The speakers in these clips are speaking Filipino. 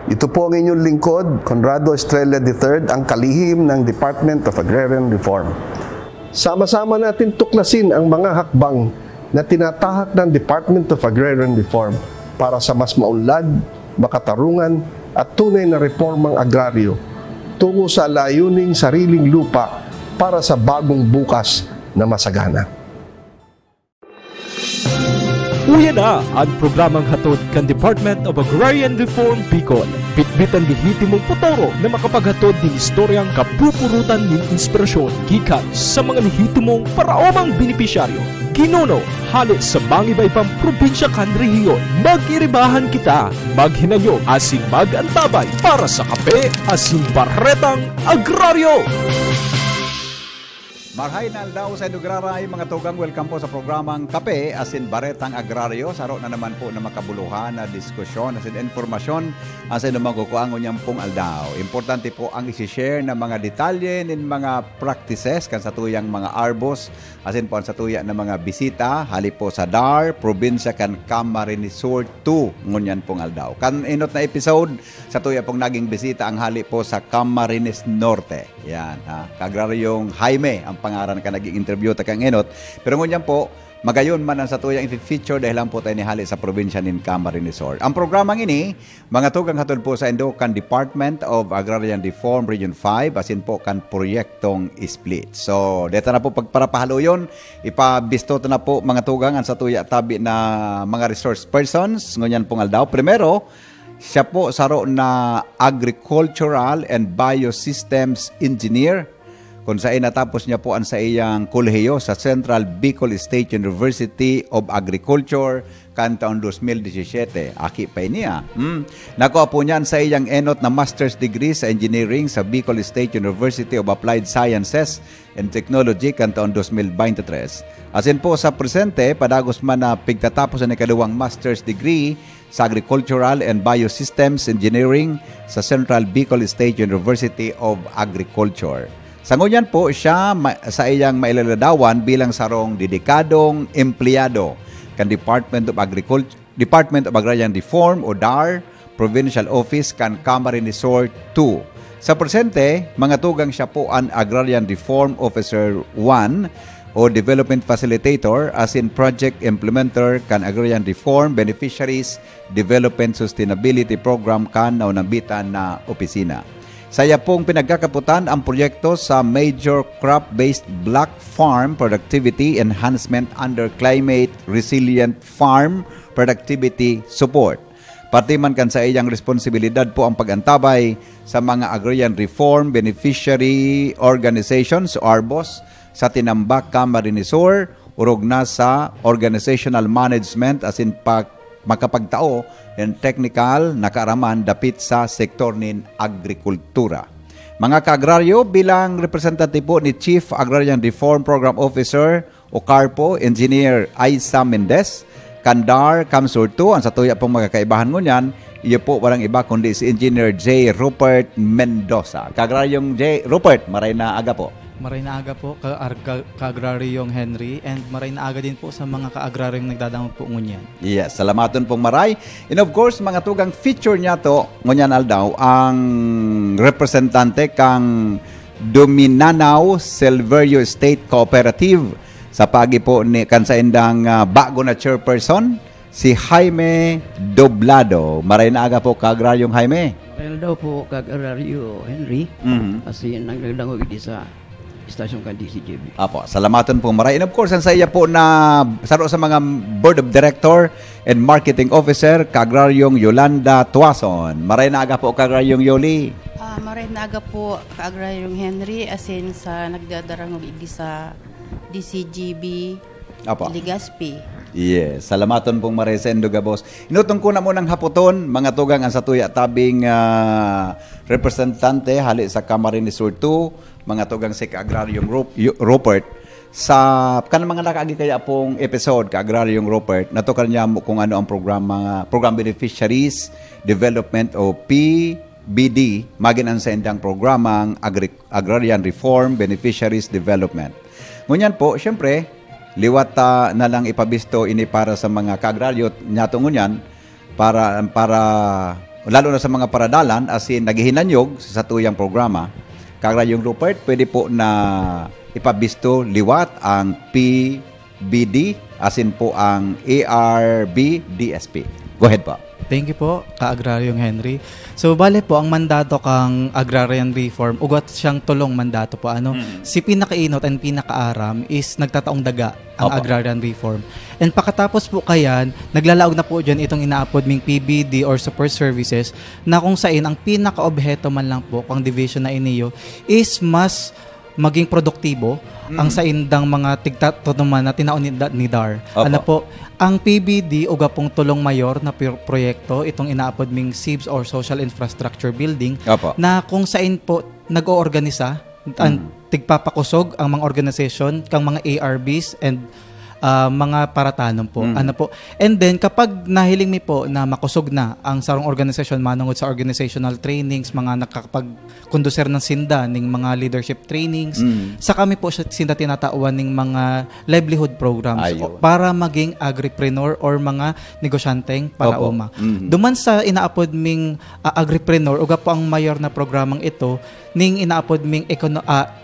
Ito po ang inyong lingkod, Conrado Estrella III, ang kalihim ng Department of Agrarian Reform. Sama-sama natin tuklasin ang mga hakbang na tinatahak ng Department of Agrarian Reform para sa mas maunlad, makatarungan at tunay na reformang agraryo tungo sa layuning sariling lupa para sa bagong bukas na masagana. Uya na ang programang hatod kan Department of Agrarian Reform Bicol. Bitbitan lihitimong potoro na makapaghatod ng istoryang kapupurutan ng inspirasyon gikan sa mga lihitimong paraomang benepisyaryo. Kinuno, hali sa mangibaybang probinsya kan rehiyon. Mag-iribahan kita, maghinanyo asing mag-antabay para sa kape asin baretang agraryo. Marhay na daw sa Dugraray, mga tugang, welcome po sa programang Kape asin Baretang Agraryo. Saro na naman po na makabuluhan na diskusyon asin informasyon asin na magkukuangon niyang pong aldaw. Importante po ang isi-share na mga detalye ng mga practices kan sa tuyang mga arbos asin po ang sa tuya na mga bisita hali po sa DAR, probinsya kan Camarines Sur 2 ngunyan pong aldaw. Kan inot na episode sa tuya pong naging bisita ang hali po sa Camarines Norte. Yan ha, kagraryong Jaime ang pangaran ka naging interview ta kang enot. Pero ngunyan po, magayon man ang sa tuyang i-feature dahil lang po tayo nihali sa probinsya ng Camarines Sur. Ang programang ini, mga tugang hatod po sa Indo kan Department of Agrarian Reform Region 5 asin po kan proyektong split. So, dito na po pagparapahalo yun, ipabisto na po mga tugang ang sa tuya tabi na mga resource persons, ngunyan pong aldaw. Primero, siya po saro na Agricultural and Biosystems Engineer kung saan natapos niya po ang sa iyang kolehiyo sa Central Bicol State University of Agriculture kan taon 2017. Aki pa niya. Nakuha po niyan sa iyang enot na master's degree sa engineering sa Bicol State University of Applied Sciences and Technology kan taon 2023. Asin po sa presente, padagos man na pigtatapos ang ikaduwang master's degree sa Agricultural and Biosystems Engineering sa Central Bicol State University of Agriculture. Sa ngunyan po siya sa iyang mailaladawan bilang sarong dedikadong empleyado kan Department of Agrarian Reform o DAR Provincial Office kan Camarines Sur 2. Sa presente, mga tugang siya po ang Agrarian Reform Officer 1 o Development Facilitator as in Project Implementer kan Agrarian Reform Beneficiaries Development Sustainability Program kan naunambitan na opisina. Saya pong pinagkakaputan ang proyekto sa Major Crop-Based Black Farm Productivity Enhancement under Climate Resilient Farm Productivity Support. Pati man kan sa iyang responsibilidad po ang pagantabay sa mga Agrarian Reform Beneficiary Organizations o ARBOS sa tinambak Camarines Sur, urog na sa organizational management as in makapagtao and technical na kaaraman dapit sa sektor nin agrikultura. Mga kaagraryo, bilang representative po ni Chief Agrarian Reform Program Officer o CARPO, Engineer Aiza Mendez, Kandar Kamsur 2, ang sa tuya pong magkakaibahan ngunyan, iyo po walang iba kundi si Engineer J. Rupert Mendoza. Kaagraryong J. Rupert, maray na aga po. Maray na aga po, ka-agraryong Henry, and maray na aga din po sa mga ka-agraryong nagdadamo po ngunyan. Yes, salamaton pong maray. And of course, mga tugang feature niya to, ngunyan aldaw, ang representante kang Dominanao Silverio State Cooperative sa pagi po ni kansaindang bago na chairperson, si Jaime Doblado. Maray na aga po, ka-agraryong Jaime. Maray na daw po, ka-agraryo Henry, kasi nagdadangog di sa Stasyon kan DCGB. Apo, salamatan po maray. And of course, ang sa iya po na saro sa mga Board of Director and Marketing Officer, Kaagraryong Yolanda Tuason. Maray na aga po, Kaagraryong Yoli. Maray na aga po, Kaagraryong Henry, asin sa nagdadarangog idi sa DCGB, Apo. Legazpi. Yes, salamaton pong maray sa Endoga Boss. Inutong ko na mo ng haputon, mga tugang ang sa tuya tabing representante hali sa Camarines Sur 2, mga tugang si Kaagraryong Rupert sa kanang mga nakaagi kaya pong episode Kaagraryong Rupert natukar niya mo kung ano ang program beneficiaries development o PBD magin ang sa endang programang Agrarian Reform Beneficiaries Development. Ngunyan po, syempre liwat na lang ipabisto ini para sa mga kaagraryo nato ngunyan para lalo na sa mga paradalan, as in naghihinanyog sa tuyang programa, Kagrayong Rupert, pwede po na ipabisto liwat ang PBD, as in po ang ARB DSP. Go ahead po. Thank you po, Ka-Agraryong Henry. So, bale po, ang mandato kang agrarian reform, ugat siyang tulong mandato po. Si pinakainot and pinakaaram is nagtataong daga ang agrarian reform. And pagkatapos po kayan, naglalaog na po dyan itong inaapod ming PBD or support services na kung saan ang pinaka-obheto man lang po, kung division na iniyo, is mas maging produktibo ang sa indang mga tigtatunuman na tinaon ni DAR. Po, ang PBD uga pong tulong mayor na proyekto, itong inaapod ming SIBS or Social Infrastructure Building, na kung saan po nag-oorganisa, tigpapakusog ang mga organisasyon, kang mga ARBs and mga paratanom po. And then kapag nahiling mi po na makusog na ang sarong organisasyon manungod sa organizational trainings, mga nakakapag-conducer ng sinda ning mga leadership trainings, sa kami po sinda tinatawan ning mga livelihood programs para maging agripreneur or mga negosyanteng parauma. Duman sa inaapod ming agripreneur, uga po ang mayor na programang ito ning inaapod ming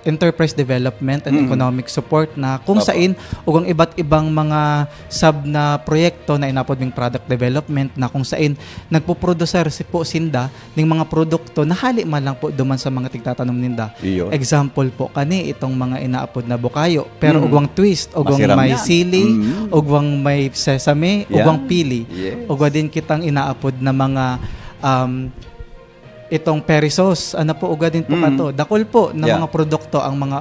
enterprise development and economic support na kung saan ugang iba't ibang mga sub na proyekto na inaapod ming product development na kung saan nagpo-producer po sinda ning mga produkto na hali man lang po duman sa mga tigtatanom ninda. Example po kani itong mga inaapod na bukayo pero ugwang twist, ugwang may sili, ugwang may sesame, ugwang pili. Ugwa din kitang inaapod na mga itong perisos, po uga din po kato. Dakol po ng mga produkto ang mga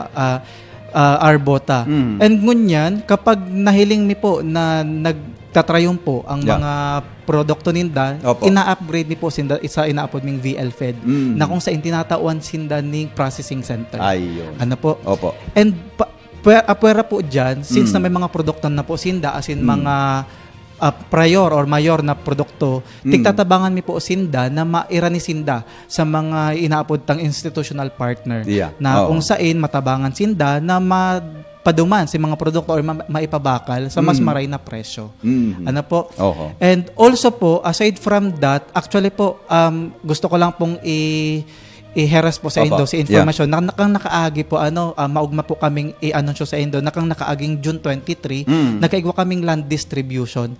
arbota. And ngunyan, kapag nahiling mi po na nagtatrayon po ang mga produkto ninda, ina-upgrade ni po sinda isa inaapod ming VL-Fed na kung saan tinatawan sinda ning processing center. Po. And apwera po dyan, since na may mga produkto na po sinda, as in mga prior or mayor na produkto, tigtatabangan mi po sinda na maira ni sinda sa mga inaapod tang institutional partner na kung saan matabangan sinda na paduman si mga produkto or maipabakal sa mas maray na presyo. Po. And also po, aside from that, actually po, gusto ko lang pong i-heras po sa Indo si information nakang nakaagi po maugma po kaming i-anunsyo sa Indo nakang nakaaging June 23 nakaigwa kaming land distribution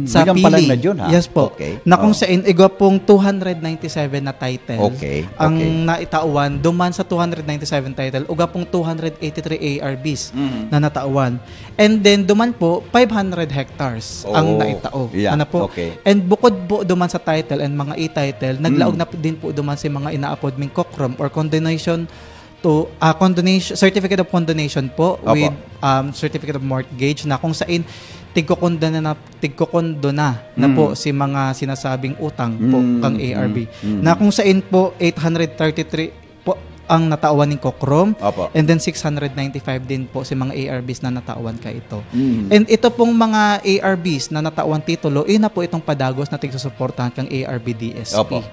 sa Pili. Yes po. Na kung sa igwa pong 297 na title ang naitauan duman sa 297 title uga pong 283 ARBs na natauan. And then duman po 500 hectares ang naitao. Po. And bukod po duman sa title and mga e-title naglaog na din po duman sa mga inaapod ming COCROM or condonation to certificate of condonation po with certificate of mortgage na kung saan tigkokondo na po si mga sinasabing utang po kang ARB na kung saan po 833 po ang natauan ng COCROM and then 695 din po si mga ARBs na natauan ka ito. And ito pong mga ARBs na natauan titulo, na po itong padagos na tigsusuportahan kang ARB DSP.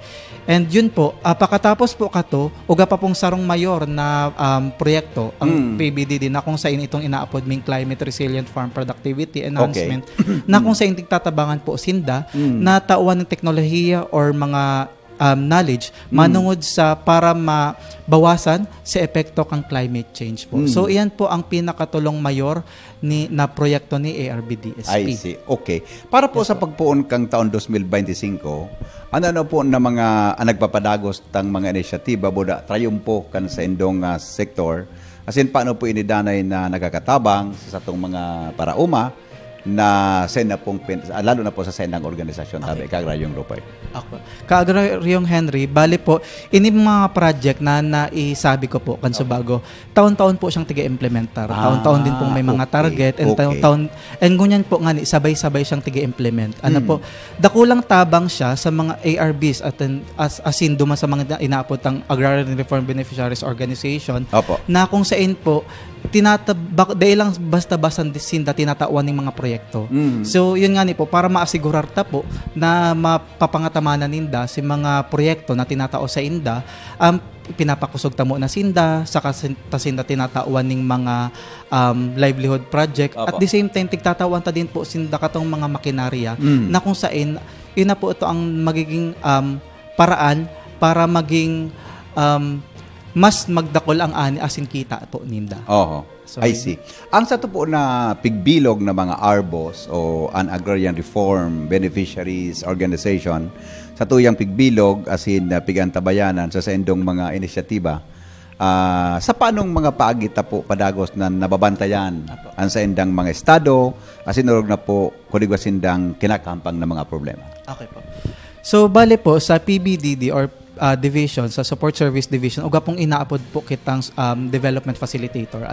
And yun po, pagkatapos po kato, uga pa pong sarong mayor na proyekto, ang PBDD na kung saan itong inaapod ming Climate Resilient Farm Productivity Enhancement na kung saan tigtatabangan po sinda na tauan ng teknolohiya or mga knowledge manungod sa para mabawasan sa epekto kang climate change po. So iyan po ang pinakatulong mayor na proyekto ni ARB-DSP. I see. Okay. Para po sa pagpuon kang taon 2025, ano po na mga nagpapadagos tang mga inisyatiba boda trayumpo kan sa indong sektor? As in paano po inidanay na nagkakatabang sa atong mga parauma na sena pong lalo na po sa senang organisasyon tabi Kagrayong Rupert. Kagrayong Henry, bali po ini mga project na naisabi ko po kanso bago. Taon-taon po siyang tiga-implementar. Taon-taon din pong may mga target and taon and ngunyan po nga sabay-sabay siyang tiga-implement. Po, dakulang tabang siya sa mga ARBs at as in duman sa mga inaapot ang Agrarian Reform Beneficiaries Organization na kung saan po dahil lang basta-basta sinda tinatawan ng mga proyekto. So, yun nga po, para maasigurar ta po na mapapangatamanan ninda si mga proyekto na tinatao sa inda, pinapakusog tamo na sinda, saka sinda tinatawan ng mga livelihood project. At the same time, tigtatawan ta din po sinda katong mga makinarya na kung saan, yun na po ito ang magiging paraan para maging mas magdakol ang ani asin kita po ninda. Oo. So, I see. Ang sa to po na pigbilog na mga ARBOs o an Agrarian Reform Beneficiaries Organization, sa tuyang pigbilog asin pigantabayanan sa endong mga inisyatiba, sa panong mga paagita po padagos na nababantayan ang sa endang mga estado, asin urog na po kuligwasindang kinakampang na mga problema. Okay po. So, bale po, sa PBDD or division, sa Support Service Division, uga pong inaapod po kitang development facilitator.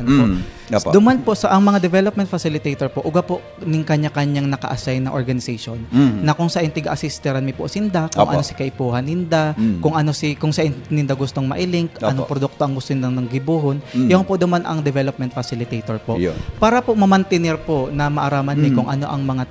Duman po sa ang mga development facilitator po, uga po ning kanya-kanyang naka-assign na organization na kung saan tiga-assisteran mi po sinda, kung ano si kaipuhan ninda, kung saan ninda gustong mailink, anong produkto ang gusto nindang nang gibuhon, yung po duman ang development facilitator po. Para po mamantinir po na maaraman ni kung ano ang mga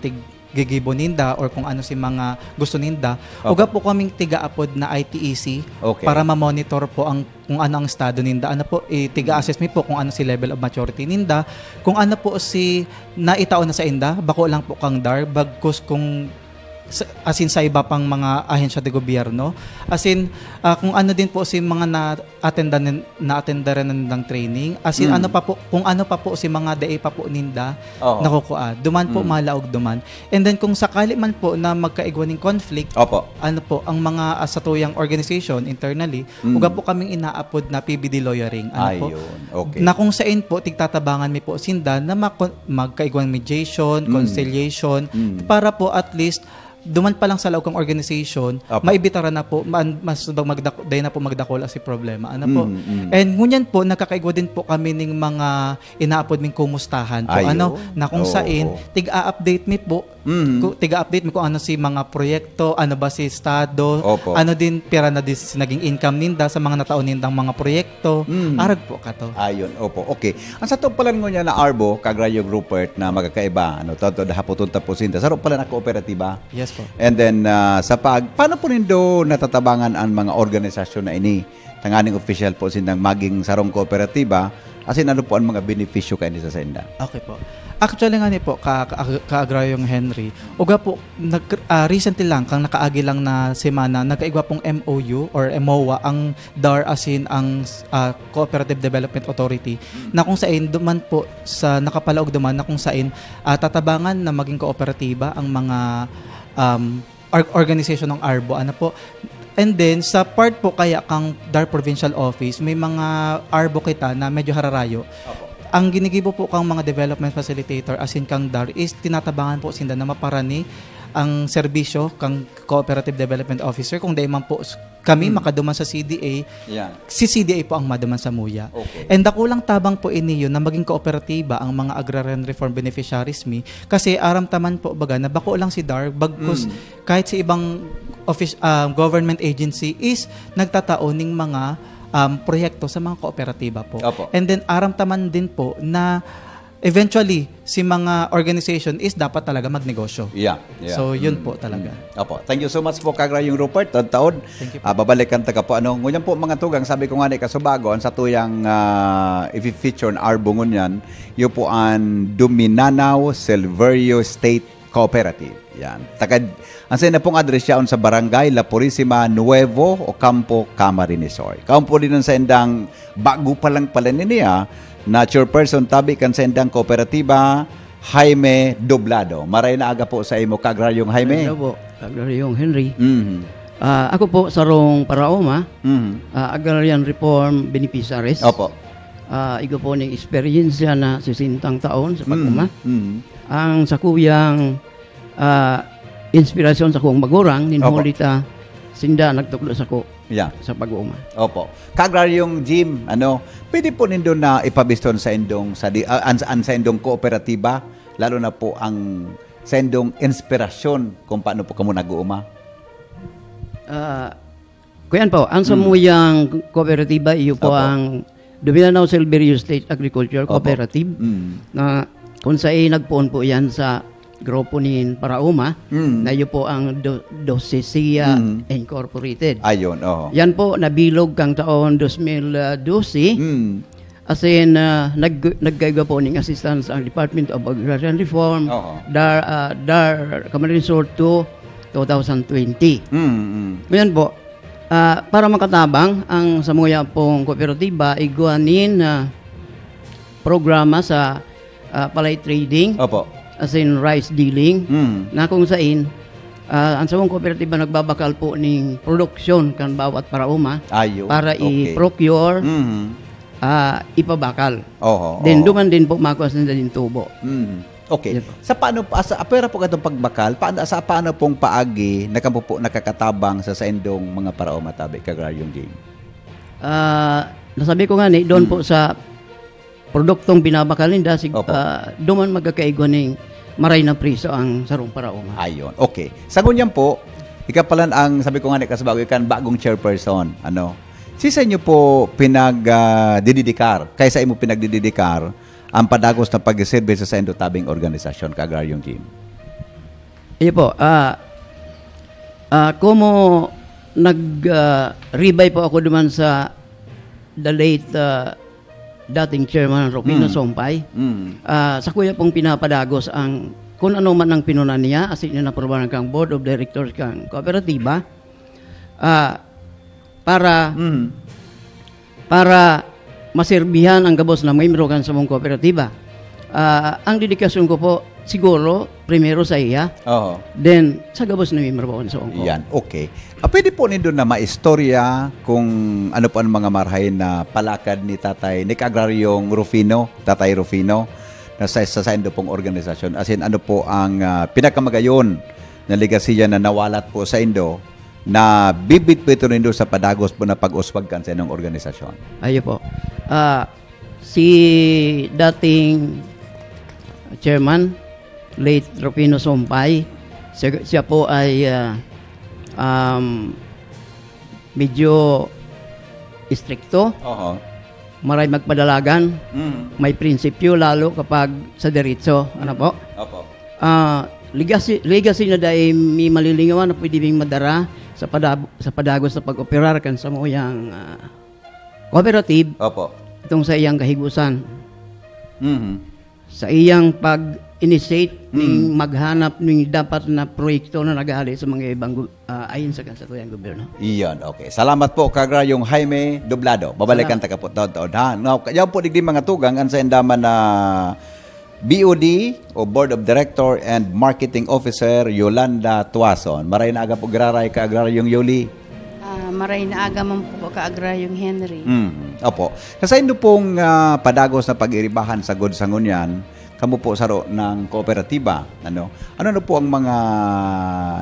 gigibo ninda or kung ano si mga gusto ninda. Uga po kaming tiga-apod na ITEC para ma-monitor po ang kung ano ang estado ninda. Ano po, tiga-assess mi po kung ano si level of maturity ninda. Kung ano po si naitaon na sa inda, bako lang po kang DAR, bagkus kung asin sa iba pang mga ahensya de gobyerno. Asin kung ano din po si mga na-attendan ng training. Asin ano pa po, kung ano pa po si mga DA pa po ninda nakukuha. Duman po malaog duman. And then kung sakali man po na magkaigwaning conflict, ano po ang mga sa tuyang organization internally, uga po kaming inaapod na PBD lawyering. Ano po? Na kung saan po tigtatabangan mi po sinda na magkaigwang mediation, conciliation para po at least duman pa lang sa loob ng organization, maibitara na po, mas magdakol si problema. Ano po? And ngunyan po, nakakaigwa din po kami ng mga inaapod ming kumustahan po. Na kung saan, tiga-update mi po, tiga-update mi kung ano si mga proyekto, ano ba si estado, ano din pera na din naging income ninda sa mga nataon nindang mga proyekto. Arag po kato. Ayun, okay. Ang sa to pala ngunya na ARBO, Kagrayo Rupert na magkakaiba, todo hapon po sinda. Saro pala na kooperatiba. Yes po. And then paano po nindo natatabangan ang mga organisasyon na ini? Tanganing official po sindang maging sarong kooperatiba, asin ano po ang mga benepisyo kayo sa senda? Okay po. Actually nga ni po, ka-agrayong Henry, uga po, recently lang, kang nakaagi lang na semana, nagkaigwa pong MOU or MOA, ang DAR asin ang Cooperative Development Authority, na kung saan duman po, sa nakapalaog duman, na kung saan tatabangan na maging kooperatiba ang mga organization ng ARBO. Ano po? And then, sa part po kaya kang DAR Provincial Office, may mga ARBO kita na medyo hararayo. Ang ginigibo po kang mga development facilitator asin kang DAR is tinatabangan po sinda na maparani ang serbisyo kang Cooperative Development Officer kung dahil man po kami makaduman sa CDA, si CDA po ang maduman sa MUYA. And dakulang tabang po iniyo na maging kooperatiba ang mga Agrarian Reform Beneficiaries kasi aramtaman po baga na bako lang si DAR bagkus kahit sa ibang government agency is nagtataon ng mga proyekto sa mga kooperatiba po. And then aramtaman din po na eventually si mga organization is dapat talaga magnegosyo. So yun po talaga. Thank you so much po Kagrayong Rupert. Taon. Babalikan taga po ngunyan po mga tugang sabi ko nga ni kasubago ang sa tuyang i-feature ARBO ngunyan yo po ang Duminanao Silverio State Cooperative. Yan. Ang sa pong address siya sa Barangay La Purisima, Nuevo o Campo Camarines. Kampo din sa endang bago pa lang pala niya na chairperson tabi kan sa endang kooperatiba Jaime Doblado. Maray na aga po sa imo Kagraryong Jaime. Hello po, Kagraryong Henry. Ako po sarong Paraoma, Agrarian Reform Beneficiaries. Igo po ng experience na 60 taon sa pag-uma. Ang sakuyang inspirasyon sa kong magurang ninulita sinda nagtuklo sa ko sa pag-uuma. Kagraryong Jim, pwede po nindo na ipabiston sa indong sa indong kooperatiba, lalo na po ang sa indong inspirasyon kung paano po kamo nag-uuma. Kuyan po, ang samuyang kooperatiba iyo po ang Duminanao Silverio State Agriculture Cooperative na kung saan nagpuon po yan sa grupo ni Parauma na iyo po ang Dosisia Incorporated. Yan po nabilog kang taon 2012 as in naggagawa po ng assistance ang Department of Agrarian Reform DAR Camarines Sur to 2020. Ngayon po para makatabang ang samuya pong kooperatiba iguanin na programa sa palay trading Opo. as in rice dealing na kung saan ang samong kooperatiba nagbabakal po ning produksyon kan bawat parauma Ayun. para Okay. i-procure ipabakal. Then duman din po makuha sa din tubo. Okay. Yan po. Sa paano apera po katong pagbakal, paano pong paagi nakakatabang sa endong mga paraoma tabi kagraryong game? Nasabi ko nga ni doon po sa produktong binabakal ninda Opo. duman magkakaigo ning maray na priso ang sarong parauma. Ayun. Okay. Sa ngunyan po, ikapalan ang sabi ko nga ni kasbago ikan bagong chairperson. Ano? Si sa inyo po pinagdididikar, kaysa imo pinagdididikar ang padagos na pag-service sa endo tabing organisasyon kagraryong team. Iyo po, kumo nag-rebay po ako duman sa the late dating chairman Rufino Sompay. Sa kuya pong pinapadagos ang kung ano man ang pinunan niya, asin niya na probahan kang board of directors kang kooperatiba, para maserbihan ang gabos na membro kan sa mong kooperatiba. Ang dedikasyon ko po, siguro, primero sa iya, then sa gabos na membro po sa mong ko. Yan, okay. Pwede po nindo na maistorya kung ano po ang mga marhayin na palakad ni Kagraryong Rufino, Tatay Rufino, na sa endo pong organisasyon. As in, ano po ang pinakamagayon na legasiya na nawalat po sa Indo na bibit-bito nindo sa padagos po na pag-uswag kan sa inyong organisasyon? Ayo po. Si dating chairman, late Rufino Sompay, siya po ay medyo istrikto, maray magpadalagan, may prinsipyo lalo kapag sa diretso. Ano po? Opo. Legacy na dahil may malilingawan na pwede bing madara sa padagos sa pag-operar kan sa moyang cooperative. Opo. Itong sa iyang kahigusan. Sa iyang pag-initiate ning maghanap ng dapat na proyekto na nagali sa mga ibang ayon sa kansatuyang gobyerno. Iyon, okay. Salamat po kagrayong Jaime Doblado. Babalikan ta kapot taon-taon ha. Now, kaya po digdi mga tugang ang sa endaman na BOD o Board of Director and Marketing Officer Yolanda Tuason. Maray na aga po graray ka agraryong Yoli. Maray na aga man po ka agraryong Henry. Opo. Kasi ito pong padagos na pag-iribahan sa Godsangunyan, kamo po saro ng kooperatiba. Ano po ang mga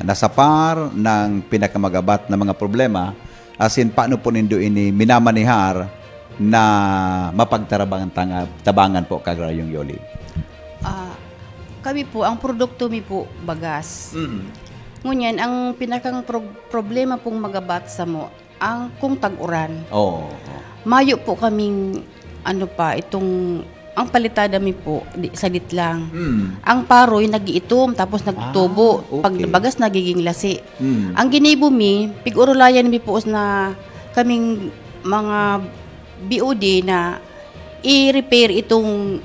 nasapar ng pinakamagabat na mga problema? As in, paano po nindo ini minamanihar na mapagtabangan po kagrayong Yoli? Kami po, ang produkto mi po bagas. Ngunyan, ang pinakang problema pong magabat sa mo, ang kung tag-uran. Mayo po kaming, ang palitada mi po, salit lang. Ang paroy, nag-iitom, tapos nagtubo. Okay. Pag bagas, nagiging lasi. Ang ginibo mi, pig-urulayan mi po na kaming mga BOD na i-repair itong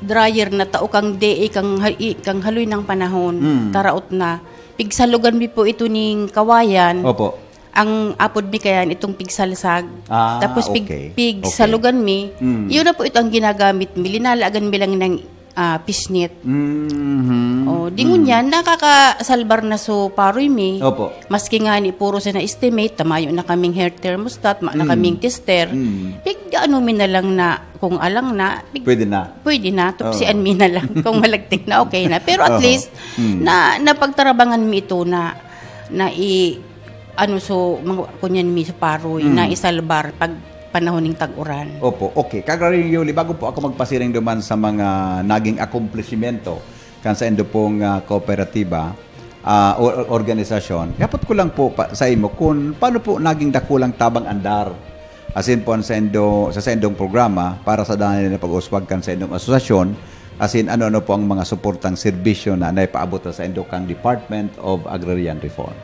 dryer na tao kang kang haloy ng panahon. Taraot na. Pigsalugan mi po ito ning kawayan. Opo. Ang apod mi kayan itong pigsalsag. Tapos okay. pigsalugan mi. Yun na po ito ang ginagamit mi. Linalagan mi lang ng pisnit. Dingon yan, nakakasalbar na so paroy mi. Opo. Maski nga ni puro sa na-estimate, tamayo na kaming hair thermostat, na kaming tester. Ano mi na lang na, kung alang na, pwede na. Tupsian mi na lang. Kung malagtik na, okay na. Pero at least, napagtarabangan mi ito na kunyan mi sa paroy, na isalbar pag panahon ng tag-uran. Opo, okay. Kagraryong Yoli, bago po ako magpasiring duman sa mga naging accomplishmento kan sa endo pong kooperatiba, organisasyon, kapot ko lang po sa imo kung paano po naging dakulang tabang andar asin po sa endong programa para sa dahil na pag-uswag kan sa endong asosasyon, asin ano po ang mga suportang serbisyo na naipaabot sa endo kang Department of Agrarian Reform.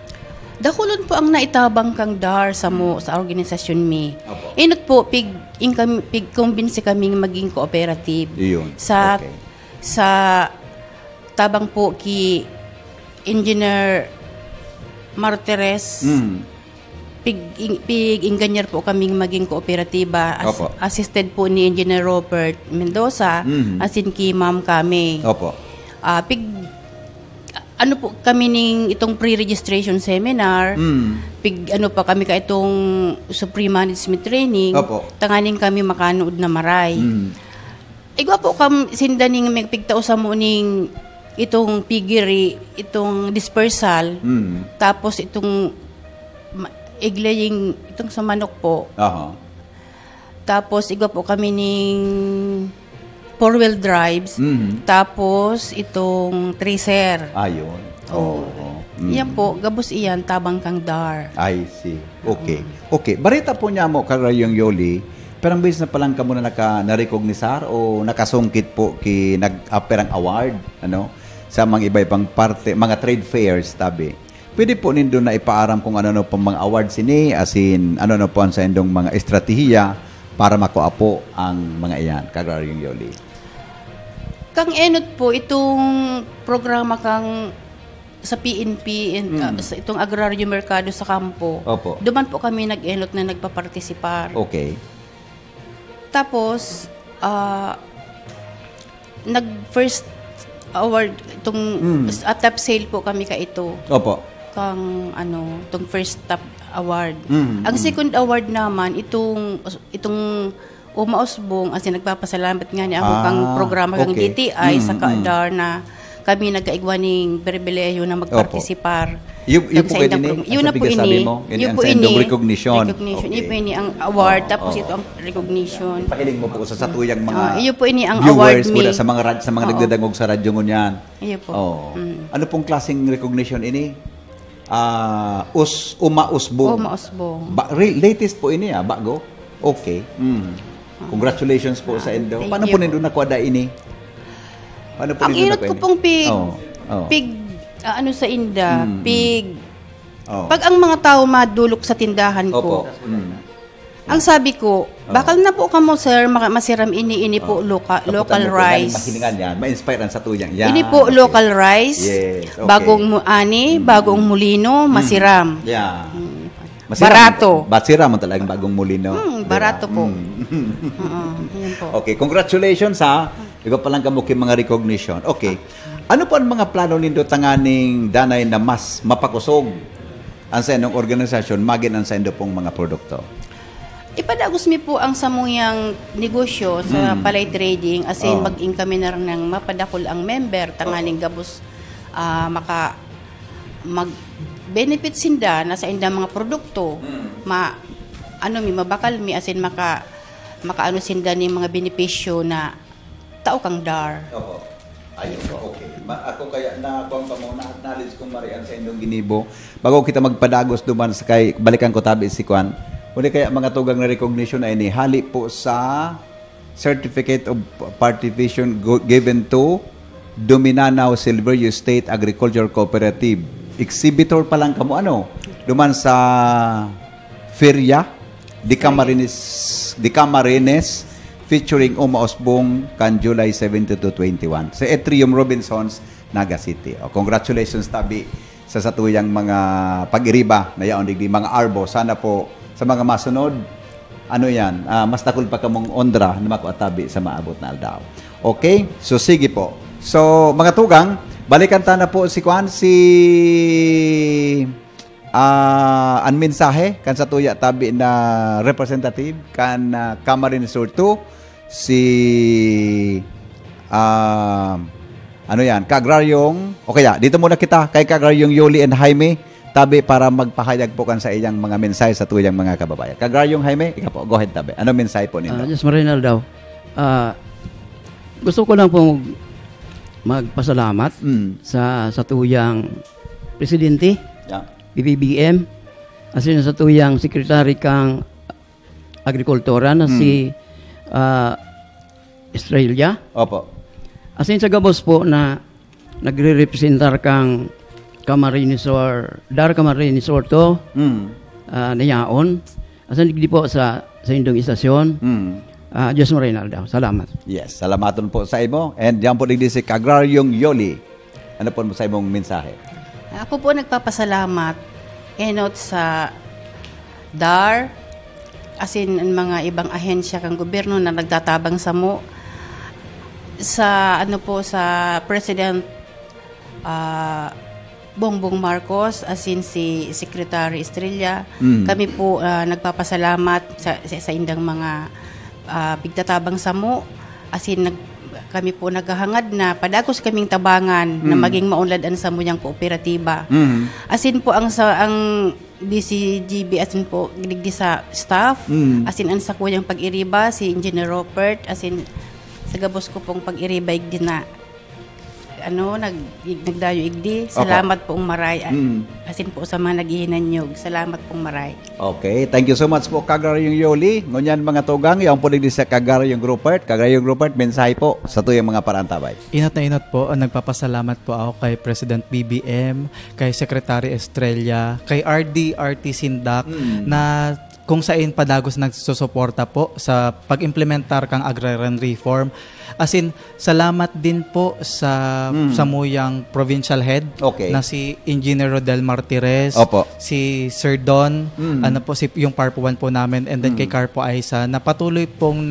Dakulon po ang naitabang kang DAR sa organisasyon mi. Inot po, pig-convince kaming maging cooperative. Iyon. Sa tabang po ki Engineer Martires, pig-engineer po kaming maging kooperatiba. Opo. Assisted po ni Engineer Robert Mendoza, asin ki ma'am kami. Opo. Ano po kami ning itong pre-registration seminar, pa kami ka itong Supreme Management Training, Opo. tanganing kami makanood na maray. Igwa po kam sindaning may pigtao sa mo ning itong pigiri, itong dispersal, tapos itong iglaying itong sa manok po. Tapos igwa po kami ning 4-wheel drives, tapos itong tracer. Ayun. Yan po, gabos iyan, tabang kang dar. I see. Okay. Okay. Barita po niya mo, Karayong Yoli, perang base na palang kamo na na-recognisar o nakasungkit po ki nag-aperang award, sa mga iba-ibang parte, mga trade fairs, tabi. Pwede po nindo na ipaaram kung ano pang mga award sini, asin ano po ang sa indong mga estratehiya para makuha po ang mga iyan, Karayong Yoli. Kang enot po itong programa kang sa PNP sa itong agraryo merkado sa kampo. Opo. Duman po kami nag-enot na nagpapartisipar. Okay. Tapos nag-first award itong top sale po kami ka ito. Opo. Kang itong first top award. Ang second award naman itong Umausbong, asin nagpapasalamat nga niya ako kang programa kang DTI sa Kadar na kami nagkaigwaning berbileyo na magpartisipar. Yun po ini. Yun po ini. Recognition. Yun po ini ang award, tapos ito ang recognition. Pahiling mo po sa satuyang mga yun po ini ang viewers award sa mga nagdadangog sa radyo ngunyan. Yun po. Ano pong klaseng recognition ini? Umausbong. Umausbong. Latest po ini, bago? Okay. Congratulations po sa Indo. Paano po nindo nakuha ini? Paano po ang irot ko pong pig sa Inda, pig. Pag ang mga tao madulok sa tindahan ko. Ang sabi ko, bakal na po kamo sir masiram ini po local rice. Ma-inspire sa tuyang yan. Ini po local rice. Yes, okay. Bagong mulino, masiram. Yeah. Barato. Basira mo talagang bagong mulino. Barato po. Yan po. Okay, congratulations ha. Iba pa lang kamuki mga recognition. Okay. Ano po ang mga plano nindo tanganing danay na mas mapakusog ang sa inyong organisasyon magin ang sa inyong pong mga produkto? Ipadagos mi po ang samuyang negosyo sa palay trading asin mag-income na rin ng mapadakol ang member tanganing gabos mag-benefit sinda na sa indang mga produkto. Mabakal mi asin makaano sinda ni mga benepisyo na tao kang dar. Opo. Ayun po, okay. Ako kaya nakuha pa mo, na-acknowledge kong marian sa indong ginibo. Bago kita magpadagos duman sa kay balikan ko tabi si Kwan. Uli kaya mga tugang na recognition ay hali po sa Certificate of Participation given to Dominanao Silverio State Agriculture Cooperative. Exhibitor pa lang kamo duman sa Feria de Camarines featuring Umausbong kan July 17 to 21 sa Etrium Robinsons, Naga City. Congratulations tabi sa satuyang mga pag-iriba na yaon digdi mga arbo. Sana po sa mga masunod mas takul pa kamong ondra na makuatabi sa maabot na aldaw. Okay? So sige po. So mga tugang, balikan ta na po si Kwan ang mensahe kan sa tuya tabi na representative kan Camarines Sur 2 si Kagraryong dito muna kita kay Kagraryong Yoli and Jaime tabi para magpahayag po kan sa iyang mga mensahe sa tuyang mga kababayan. Kagraryong Jaime, ikaw po, go ahead tabi. Ano mensahe po ninyo? Yes, Marinal daw. Gusto ko lang po magpasalamat sa tuyang presidente, PBBM, asin sa tuyang sekretary kang agrikultura na si Australia. Opo. Asin sa gabos po na nagre-representar kang Camarines Sur to nayaon. Asin digdi po sa indong istasyon. Diyos mo Reynaldo. Salamat. Yes, salamaton po sa imo. And diyan po digdi si Kagraryong Yoli. Ano po sa imong mensahe? Ako po nagpapasalamat sa DAR, asin ang mga ibang ahensya kang gobyerno na nagtatabang sa President Bongbong Marcos, asin si Secretary Estrella. Kami po nagpapasalamat sa indang mga pigtatabang asin kami po naghahangad na padagos kaming tabangan na maging maunladan sa muyang kooperatiba. Asin po ang DCGB asin po digdi sa staff, asin ang sa kuyang pag-iriba si Engineer Robert, asin sa gabos ko pong pag-iriba igdi na nagdayo igdi. Salamat pong maray. Asin po sa mga naghihinanyog. Salamat pong maray. Okay, thank you so much po Kagraryong Yoli. Ngunyan mga tugang, yung po digdi sa Kagraryong Rupert. Kagraryong Rupert, mensahe po sa tuyang mga parantabay. Inat na inat po. Nagpapasalamat po ako kay President BBM, kay Secretary Estrella, kay RT Sindak na kung saan padagos nagsusuporta po sa pag-implementar kang agrarian reform. Asin, salamat din po sa muyang provincial head na si Engineer Rodel Martires, si Sir Don, yung Parpo 1 po namin, and then kay Carpo Aisa, na patuloy pong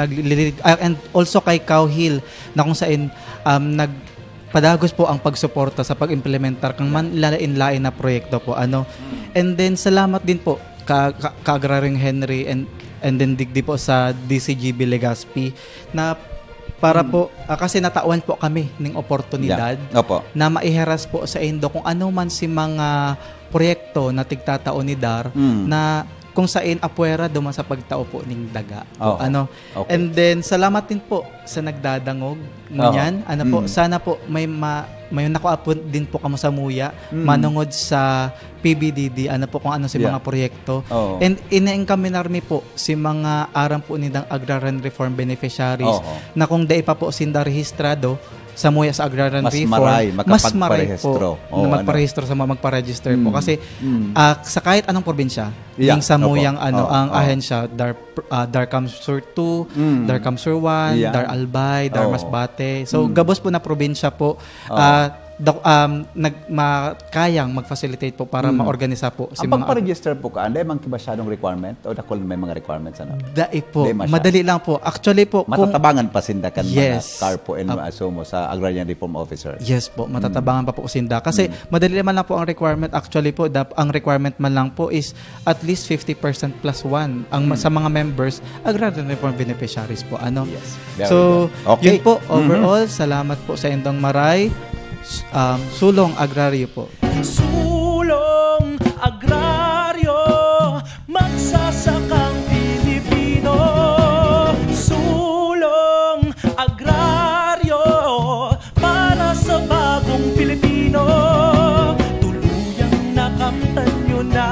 and also kay Cow Hill, na kung saan padagos po ang pagsuporta sa pag-implementar kang manlain-lain na proyekto po. And then, salamat din po ka-Agraryong Henry and then digdi po sa DCGB Legazpi na para po kasi natawan po kami ng oportunidad na maiheras po sa Indo kung ano man si mga proyekto na tigtatao ni DAR na kung saan apwera duman sa pagtao po ning daga. And then salamat din po sa nagdadangog ngunyan. Sana po may nakuapon din po kamo sa muya manungod sa PBDD kung ano si mga proyekto. And ina-encaminarmi po si mga aram po nidang agrarian reform beneficiaries na kung dai pa po sinda rehistrado sa muya sa agrarian reform, mas maray po na magparehistro sa mga magparegister po. Kasi sa kahit anong probinsya, yung sa muyang ang ahensya, Dar Kamsur 2, Dar Kamsur 1, Dar Albay, Dar Masbate. So, gabos po na probinsya po, kayang mag-facilitate po para ma-organisa po si mga pag-register po ka, anday mang masyadong requirement o dakol may mga requirements Dai po, madali lang po. Actually po, matatabangan pa sindakan mga Carpo and Asumo sa Agrarian Reform Officer. Yes po, matatabangan pa po sinda. Kasi madali naman lang po ang requirement. Actually po, ang requirement man lang po is at least 50% plus 1 sa mga members, Agrarian Reform beneficiaries po. So, yun po, overall, salamat po sa Indong Maray. Sulong Agraryo po. Sulong Agraryo, magsasakang Pilipino. Sulong Agraryo, para sa bagong Pilipino. Tuluyang nakamtan nyo na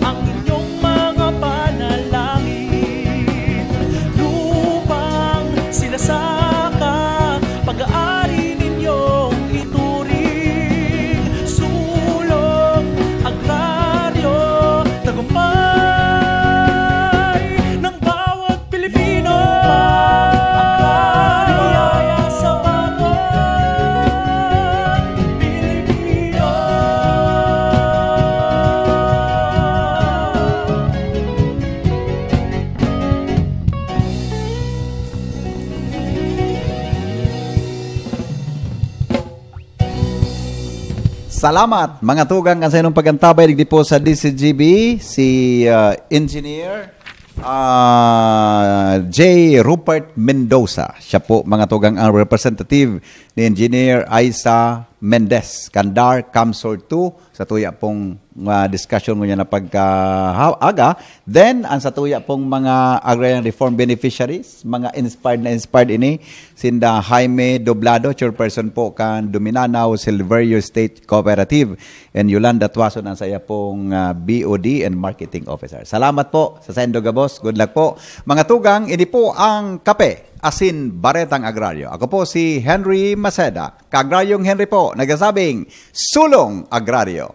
ang inyong mga panalangin. Lupang sinasaka, pag-aari Salamat mga tugang sa inyong pagantabay digdi po sa DCGB si Engineer J. Rupert Mendoza. Siya po mga tugang ang representative ni Engineer Aisa Mendez, Kandar Kamsur 2 sa tuya pong discussion mo niya na pagkaaga. Then, ang sa tuya pong mga agrarian reform beneficiaries, mga inspired ini, sinda Jaime Doblado, chairperson po kan Duminanaw Silverio State Cooperative, and Yolanda Tuason ang saya pong BOD and Marketing Officer. Salamat po sa Sendo Gabos. Good luck po. Mga tugang, ini po ang kape asin Baretang Agraryo. Ako po si Henry Maceda. Kagraryong Henry po, nagsasabing Sulong Agraryo.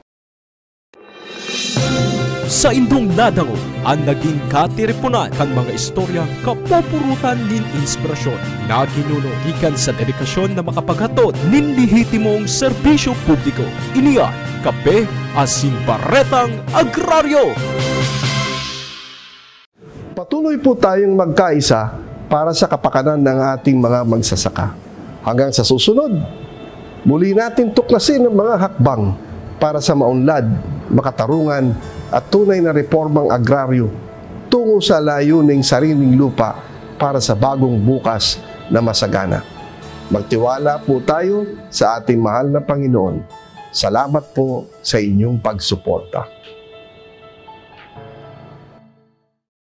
Sa indong nadango, ang naging katiripunan kang mga istorya kapupurutan nin inspirasyon na ginuno gikan sa dedikasyon na makapaghatod nin lehitimong serbisyo publiko. Iniyan, kape asin Baretang Agraryo. Patuloy po tayong magkaisa para sa kapakanan ng ating mga magsasaka. Hanggang sa susunod, muli natin tuklasin ang mga hakbang para sa maunlad, makatarungan at tunay na reformang agraryo tungo sa layuning sariling lupa para sa bagong bukas na masagana. Magtiwala po tayo sa ating mahal na Panginoon. Salamat po sa inyong pagsuporta.